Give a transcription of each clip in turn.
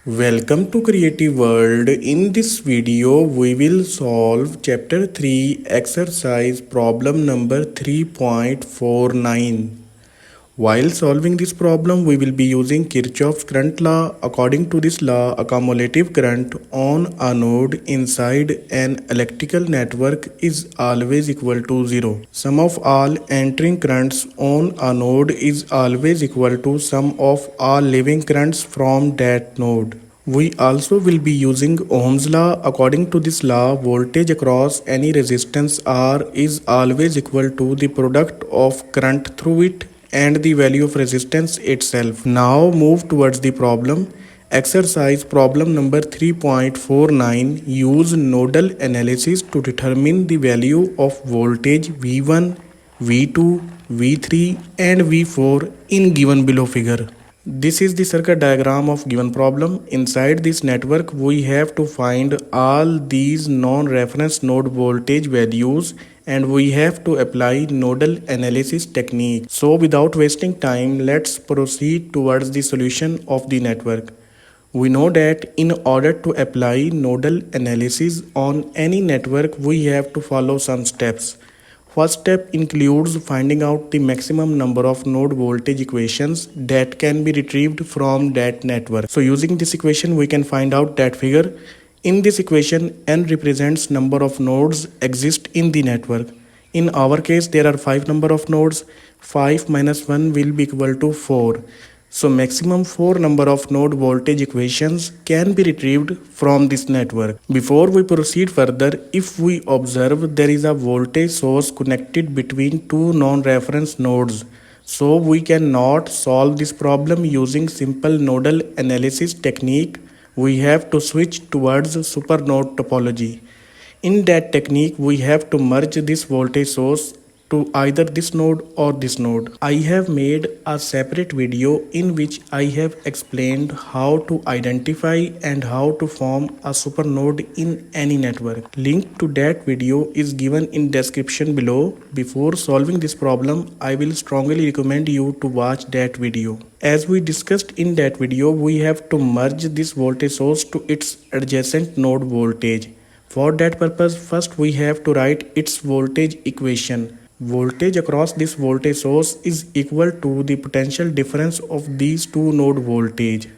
Welcome to Creative World. In this video, we will solve Chapter 3 exercise problem number 3.49. While solving this problem, we will be using Kirchoff's current law. According to this law, a cumulative current on a node inside an electrical network is always equal to 0. Sum of all entering currents on a node is always equal to sum of all leaving currents from that node. We also will be using Ohm's law. According to this law, voltage across any resistance R is always equal to the product of current through it and the value of resistance itself. Now move towards the problem. Exercise problem number 3.49. Use nodal analysis to determine the value of voltage V1, V2, V3 and V4 in given below figure. This is the circuit diagram of given problem. Inside this network, we have to find all these non-reference node voltage values and we have to apply nodal analysis technique. So without wasting time, let's proceed towards the solution of the network. We know that in order to apply nodal analysis on any network, we have to follow some steps. First step includes finding out the maximum number of node voltage equations that can be retrieved from that network. So using this equation, we can find out that figure. In this equation, n represents number of nodes exist in the network. In our case, there are 5 number of nodes. 5 minus 1 will be equal to 4. So maximum 4 number of node voltage equations can be retrieved from this network. Before we proceed further, if we observe there is a voltage source connected between two non-reference nodes. So we cannot solve this problem using simple nodal analysis technique. We have to switch towards supernode topology. In that technique, we have to merge this voltage source to either this node or this node. I have made a separate video in which I have explained how to identify and how to form a supernode in any network. Link to that video is given in description below. Before solving this problem, I will strongly recommend you to watch that video. As we discussed in that video, we have to merge this voltage source to its adjacent node voltage. For that purpose, first we have to write its voltage equation. Voltage across this voltage source is equal to the potential difference of these two node voltage.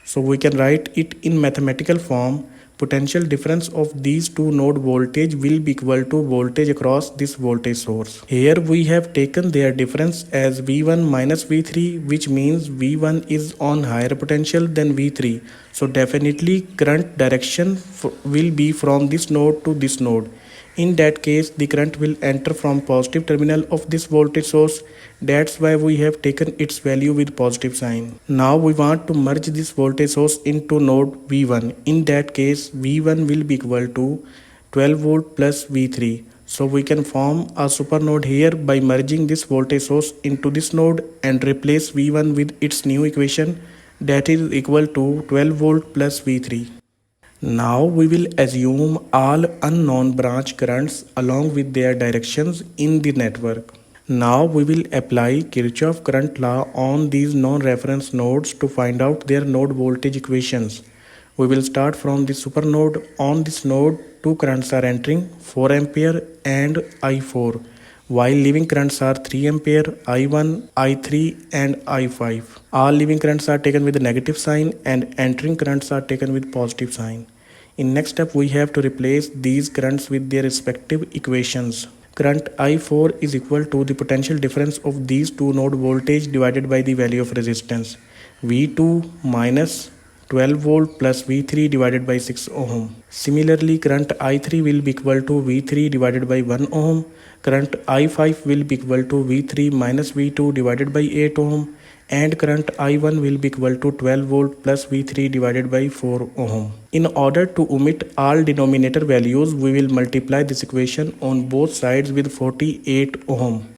So we can write it in mathematical form. Potential difference of these two node voltage will be equal to voltage across this voltage source. Here we have taken their difference as V1 minus V3, which means V1 is on higher potential than V3. So definitely current direction will be from this node to this node. In that case, the current will enter from positive terminal of this voltage source. That's why we have taken its value with positive sign. Now we want to merge this voltage source into node V1. In that case, V1 will be equal to 12 volt plus V3. So we can form a supernode here by merging this voltage source into this node and replace V1 with its new equation, that is equal to 12 volt plus V3. Now we will assume all unknown branch currents along with their directions in the network. Now we will apply Kirchoff current law on these non-reference nodes to find out their node voltage equations. We will start from the supernode. On this node, two currents are entering, 4 ampere and I4, while leaving currents are 3 ampere, I1, I3 and I5. All leaving currents are taken with a negative sign and entering currents are taken with positive sign. In next step, we have to replace these currents with their respective equations. Current I4 is equal to the potential difference of these two node voltage divided by the value of resistance. V2 minus 12 volt plus V3 divided by 6 ohm. Similarly, current I3 will be equal to V3 divided by 1 ohm. Current I5 will be equal to V3 minus V2 divided by 8 ohm. And current I1 will be equal to 12 volt plus V3 divided by 4 ohm. In order to omit all denominator values, we will multiply this equation on both sides with 48 ohm.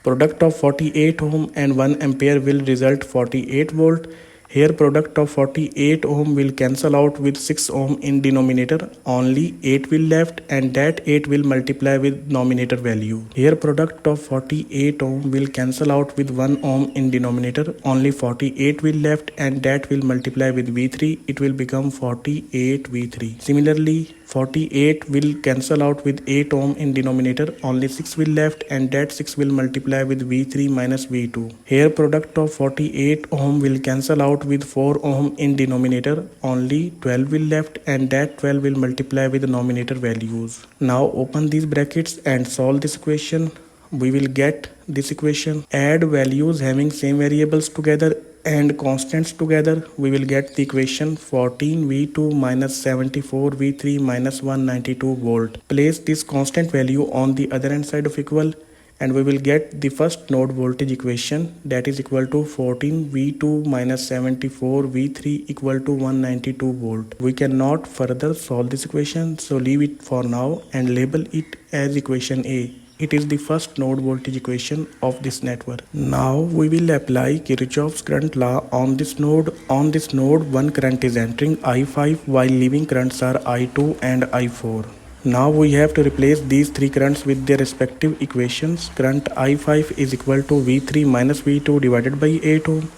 Product of 48 ohm and 1 ampere will result 48 volt. Here product of 48 ohm will cancel out with 6 ohm in denominator. Only 8 will left and that 8 will multiply with nominator value. Here product of 48 ohm will cancel out with 1 ohm in denominator. Only 48 will left and that will multiply with V3. It will become 48 V3. Similarly 48 will cancel out with 8 ohm in denominator. Only 6 will left and that 6 will multiply with V3 minus V2. Here product of 48 ohm will cancel out with 4 ohm in denominator. Only 12 will left and that 12 will multiply with the nominator values. Now open these brackets and solve this equation. We will get this equation. Add values having same variables together and constants together. We will get the equation 14V2 minus 74V3 minus 192 volt. Place this constant value on the other hand side of equal and we will get the first node voltage equation, that is equal to 14V2 minus 74V3 equal to 192 volt. We cannot further solve this equation, so leave it for now and label it as equation A. It is the first node voltage equation of this network. Now we will apply Kirchoff's current law on this node. On this node, one current is entering I5 while leaving currents are I2 and I4. Now we have to replace these three currents with their respective equations. Current I5 is equal to V3 minus V2 divided by 8 ohm.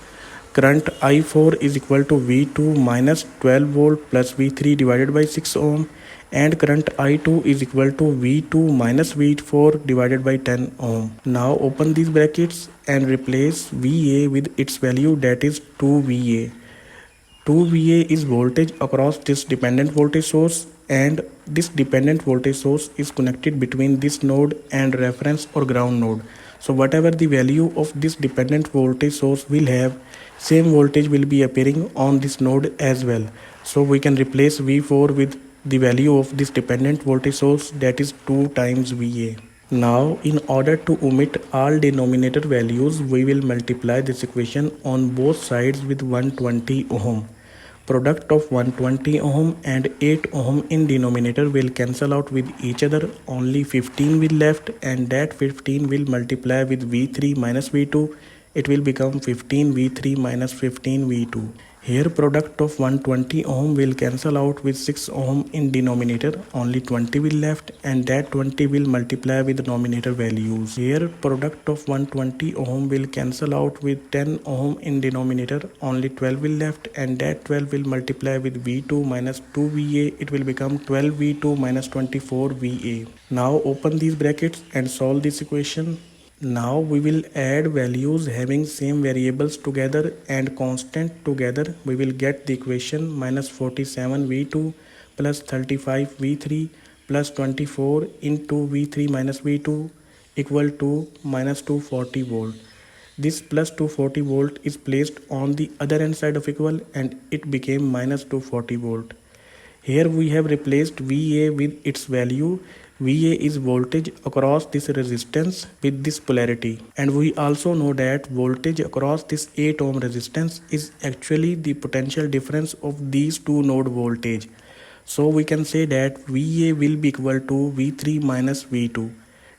Current I4 is equal to V2 minus 12 volt plus V3 divided by 6 ohm. And current I2 is equal to V2 minus V4 divided by 10 ohm. Now open these brackets and replace VA with its value, that is 2VA. 2VA is voltage across this dependent voltage source, and this dependent voltage source is connected between this node and reference or ground node. So whatever the value of this dependent voltage source will have, same voltage will be appearing on this node as well. So we can replace V4 with the value of this dependent voltage source, that is 2 times VA. Now in order to omit all denominator values, we will multiply this equation on both sides with 120 ohm. Product of 120 ohm and 8 ohm in denominator will cancel out with each other. Only 15 will left and that 15 will multiply with V3 minus V2. It will become 15 V3 minus 15 V2. Here product of 120 ohm will cancel out with 6 ohm in denominator. Only 20 will left and that 20 will multiply with the nominator values. Here product of 120 ohm will cancel out with 10 ohm in denominator. Only 12 will left and that 12 will multiply with V2 minus 2VA. It will become 12V2 minus 24VA. Now open these brackets and solve this equation. Now we will add values having same variables together and constant together. We will get the equation minus 47V2 plus 35V3 plus 24 into V3 minus V2 equal to minus 240 volt. This plus 240 volt is placed on the other hand side of equal and it became minus 240 volt. Here we have replaced VA with its value. VA is voltage across this resistance with this polarity, and we also know that voltage across this 8 ohm resistance is actually the potential difference of these two node voltage. So we can say that VA will be equal to V3 minus V2.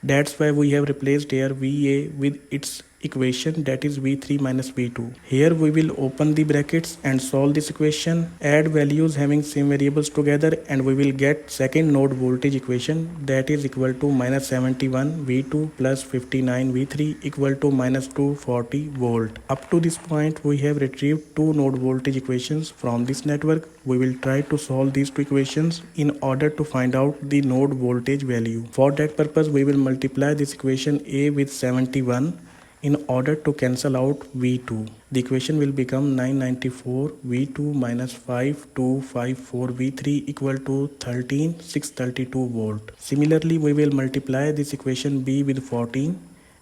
That's why we have replaced here VA with its equation, that is V3 minus V2. Here we will open the brackets and solve this equation, add values having same variables together, and we will get second node voltage equation, that is equal to minus 71 V2 plus 59 V3 equal to minus 240 volt. Up to this point we have retrieved two node voltage equations from this network. We will try to solve these two equations in order to find out the node voltage value. For that purpose we will multiply this equation A with 71 in order to cancel out V2. The equation will become 994 V2 minus 5254 V3 equal to 13632 volt. Similarly, we will multiply this equation B with 14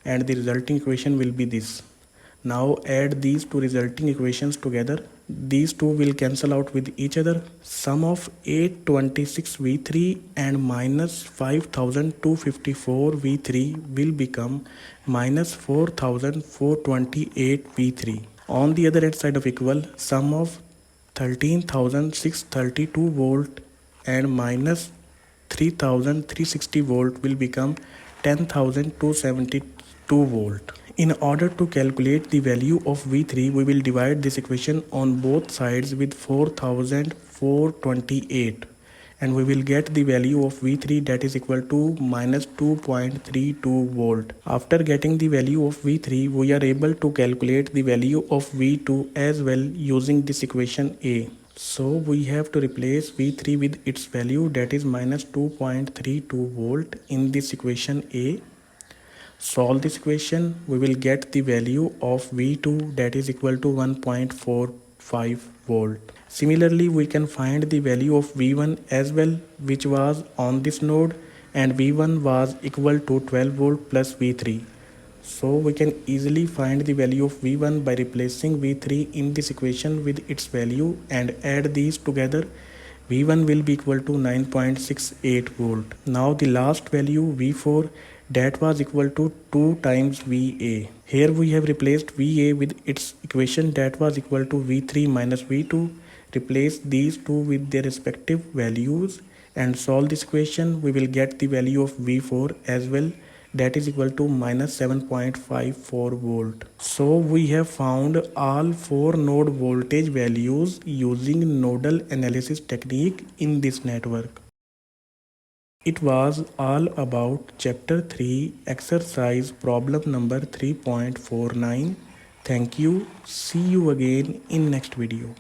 and the resulting equation will be this. Now add these two resulting equations together. These two will cancel out with each other. Sum of 826 V3 and minus 5254 V3 will become minus 4428 V3. On the other hand side of equal, sum of 13632 volt and minus 3360 volt will become 10272 volt. In order to calculate the value of V3, we will divide this equation on both sides with 4428 and we will get the value of V3 that is equal to minus 2.32 volt. After getting the value of V3, we are able to calculate the value of V2 as well using this equation A. So we have to replace V3 with its value that is minus 2.32 volt in this equation A. Solve this equation, we will get the value of V2 that is equal to 1.45 volt. Similarly, we can find the value of V1 as well, which was on this node, and V1 was equal to 12 volt plus V3. So we can easily find the value of V1 by replacing V3 in this equation with its value and add these together. V1 will be equal to 9.68 volt. Now the last value V4 that was equal to 2 times VA. Here we have replaced VA with its equation that was equal to V3 minus V2. Replace these two with their respective values and solve this equation. We will get the value of V4 as well, that is equal to minus 7.54 volt. So we have found all 4 node voltage values using nodal analysis technique in this network. It was all about chapter 3 exercise problem number 3.49. Thank you. See you again in next video.